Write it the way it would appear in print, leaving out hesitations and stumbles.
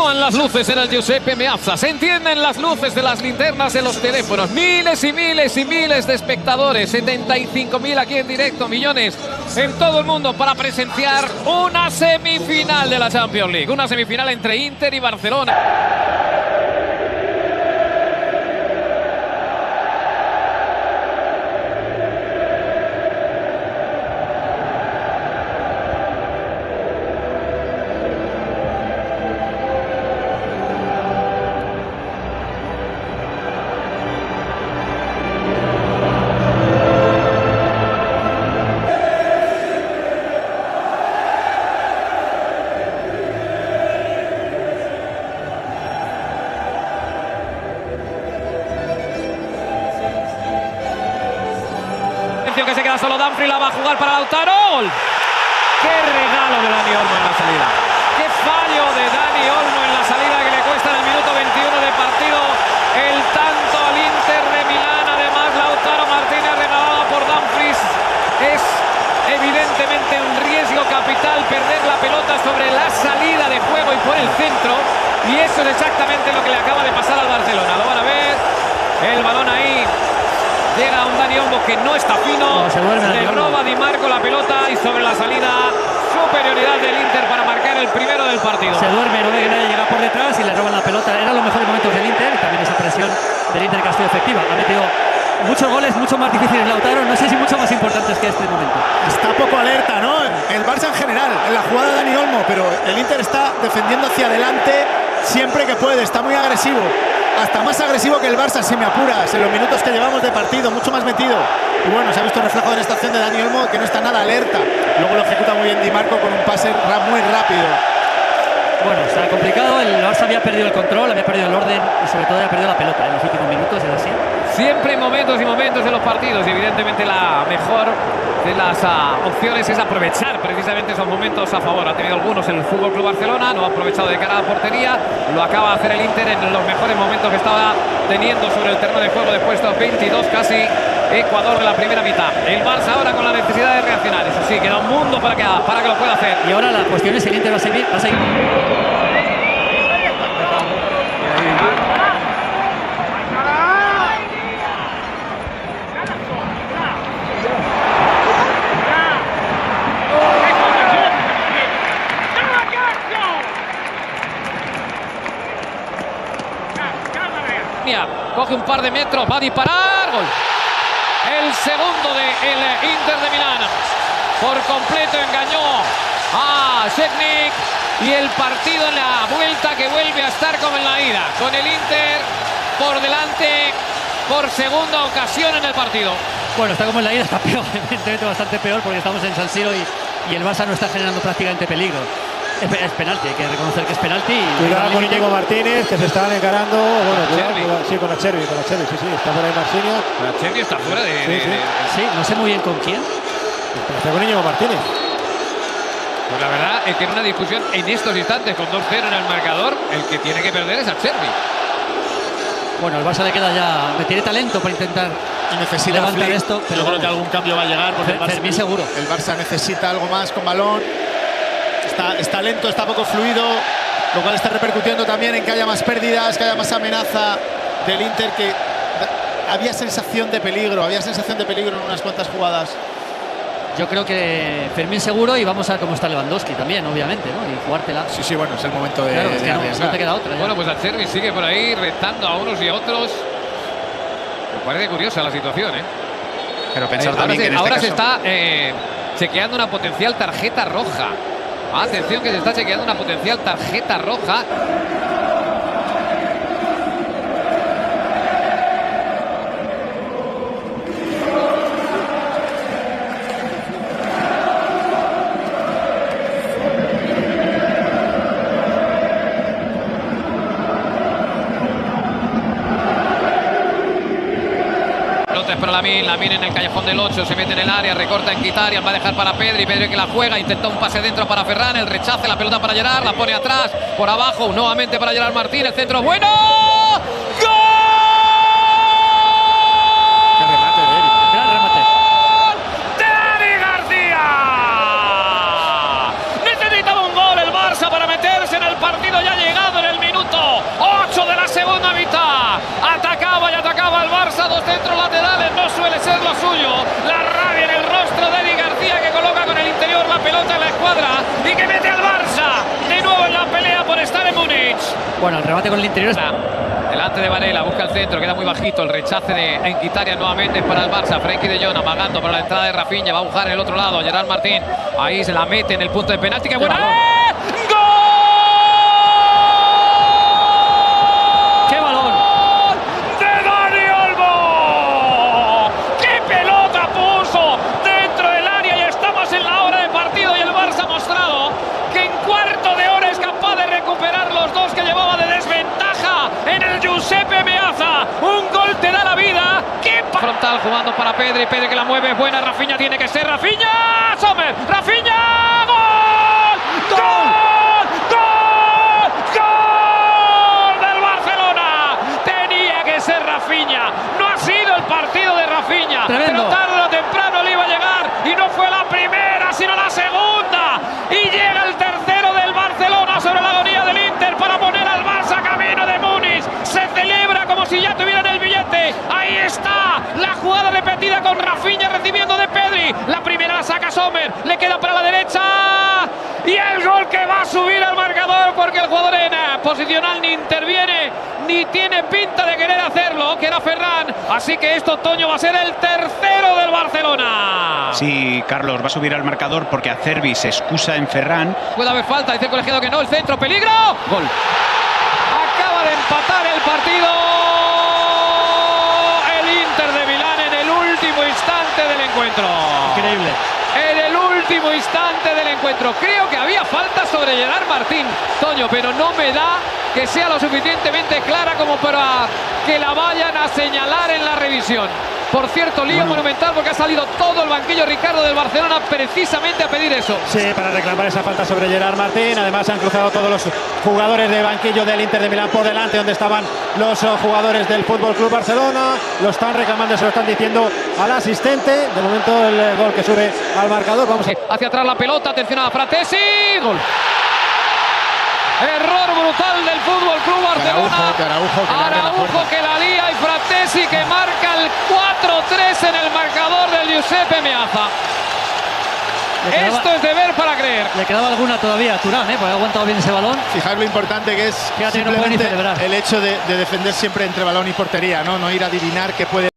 continúan las luces en el Giuseppe Meazza. Se encienden las luces de las linternas en los teléfonos. Miles y miles y miles de espectadores. 75.000 aquí en directo, millones en todo el mundo para presenciar una semifinal de la Champions League. Una semifinal entre Inter y Barcelona. Que se queda solo Dumfries, la va a jugar para Lautaro. ¡Gol! ¡Qué regalo de Dani Olmo en la salida! ¡Qué fallo de Dani Olmo en la salida que le cuesta en el minuto 21 de partido el tanto al Inter de Milán! Además, Lautaro Martínez regalada por Dumfries. Es evidentemente un riesgo capital perder la pelota sobre la salida de juego y por el centro. Y eso es exactamente lo que le acaba de pasar al Barcelona. Lo van a ver. El balón ahí. Llega un Dani Olmo que no está fino, le roba Di Marco la pelota y sobre la salida superioridad del Inter para marcar el primero del partido. Se duerme, no ve que nadie llega por detrás y le roban la pelota. Eran los mejores momentos del Inter y también esa presión del Inter que ha sido efectiva. Ha metido muchos goles, mucho más difíciles Lautaro, no sé si mucho más importantes que este momento. Está poco alerta, ¿no? El Barça en general, en la jugada de Dani Olmo, pero el Inter está defendiendo hacia adelante siempre que puede, está muy agresivo. Hasta más agresivo que el Barça, si me apuras, en los minutos que llevamos de partido, mucho más metido. Y bueno, se ha visto reflejado en esta acción de Dani Olmo, que no está nada alerta. Luego lo ejecuta muy bien Di Marco con un pase muy rápido. Bueno, está complicado, el Barça había perdido el control, había perdido el orden y sobre todo había perdido la pelota en los últimos minutos, es así. Siempre momentos y momentos de los partidos y evidentemente la mejor de las opciones es aprovechar precisamente esos momentos a favor. Ha tenido algunos en el FC Barcelona, no ha aprovechado de cara a la portería, lo acaba de hacer el Inter en los mejores momentos que estaba teniendo sobre el terreno de juego después de 22 casi Ecuador de la primera mitad. El Barça ahora con la necesidad de reaccionar, eso sí, queda un mundo para que lo pueda hacer. Y ahora la cuestión es si el Inter va a seguir. Coge un par de metros, va a disparar, gol. El segundo del Inter de Milán. Por completo engañó a Šećnik y el partido en la vuelta que vuelve a estar como en la ida. Con el Inter por delante por segunda ocasión en el partido. Bueno, está como en la ida, está peor, evidentemente bastante peor porque estamos en San Siro y el Barça no está generando prácticamente peligro. Es penalti, hay que reconocer que es penalti. Cuidado con Íñigo Martínez, que se estaban encarando. Bueno, cuidado, sí, con Acerbi, sí, está por ahí Marcinio. Acerbi está fuera de... Sí, no sé muy bien con quién. Está con Íñigo Martínez. Pues la verdad es que en una discusión en estos instantes con 2-0 en el marcador, el que tiene que perder es Acerbi. Bueno, el Barça le queda ya... Tiene talento para intentar levantar esto. Pero yo creo que algún cambio va a llegar. Fermín seguro. El Barça necesita algo más con balón. Está lento, está poco fluido, lo cual está repercutiendo también en que haya más pérdidas, que haya más amenaza del Inter, que había sensación de peligro en unas cuantas jugadas. Yo creo que Fermín seguro y vamos a ver cómo está Lewandowski también, obviamente, ¿no? Y jugártela. Sí, bueno, es el momento de, claro, es que arriesgar. No te queda otra. Ya. Bueno, pues Acerbi sigue por ahí retando a unos y a otros. Me parece curiosa la situación, ¿eh? Pero pensar también que en este caso... se está chequeando una potencial tarjeta roja. Atención que se está chequeando una potencial tarjeta roja. Para Lamine en el callejón del 8, se mete en el área, recorta en Mkhitaryan, va a dejar para Pedri que la juega, intenta un pase dentro para Ferran, el rechace, la pelota para Gerard, la pone atrás, por abajo, nuevamente para Gerard Martínez, centro bueno, ¡gol! ¡Qué remate de Eric! Gran remate. ¡Dani García! Necesitaba un gol el Barça para meterse en el partido ya llegado en el Bueno, el remate con el interior es... Delante de Varela, busca el centro, queda muy bajito. El rechace de Enquitaria nuevamente para el Barça. Frenkie de Jong amagando para la entrada de Rafinha. Va a buscar en el otro lado. Gerard Martín. Ahí se la mete en el punto de penalti. ¡Qué buena! ¡Gol! ¡Qué balón! ¡De Dani Olmo! ¡Qué pelota puso dentro del área! Y estamos en la hora de partido y el Barça ha mostrado que en cuarto de hora es capaz de recuperar los dos que llevaba de desventaja en el Giuseppe Meazza. Un gol te da la vida. ¡Qué frontal jugando para Pedri! Pedri que la mueve, buena. Rafinha tiene que ser. ¡Rafinha! ¡Sommer! ¡Rafinha! ¡Gol! ¡Gol! ¡Gol! ¡Gol del Barcelona! Tenía que ser Rafinha. No ha sido el partido de Rafinha. Tremendo. Pero tarde o temprano le iba a llegar. Y no fue la primera, sino la segunda. Y llega el tercero del Barcelona sobre la agonía del Inter para poner al Barça camino de Múnich. Se celebra como si ya tuvieran el billete. Ahí está la jugada repetida con Rafinha recibiendo de Pedri. La primera la saca Sommer, le queda para la derecha. Y el gol que va a subir al marcador porque el jugador en posicional ni interviene ni tiene pinta de querer hacerlo, que era Ferran. Así que esto, Toño, va a ser el tercero del Barcelona. Sí, Carlos, va a subir al marcador porque Acerbi se excusa en Ferran. Puede haber falta, dice el colegiado que no, el centro, peligro. Gol. Acaba de empatar el partido el Inter de Milán en el último instante del encuentro. Increíble. En el último instante del encuentro. Creo que había falta sobre Gerard Martín, Toño, pero no me da que sea lo suficientemente clara como para que la vayan a señalar en la revisión. Por cierto, lío monumental porque ha salido todo el banquillo, Ricardo, del Barcelona precisamente a pedir eso. Sí, para reclamar esa falta sobre Gerard Martín. Además se han cruzado todos los jugadores de banquillo del Inter de Milán por delante, donde estaban los jugadores del Fútbol Club Barcelona. Lo están reclamando, se lo están diciendo al asistente. De momento el gol que sube al marcador. Vamos a... Hacia atrás la pelota, atención a Fratesi. Gol. Error brutal del Fútbol Club Barcelona. Araujo que la lía y Fratesi que marca el 4-3 en el marcador del Giuseppe Meazza. Esto es de ver para creer. Le quedaba alguna todavía a Turán, porque ha aguantado bien ese balón. Fijaos lo importante que es Fíjate que no puede ni simplemente celebrar. el hecho de defender siempre entre balón y portería, ¿no? No ir a adivinar que puede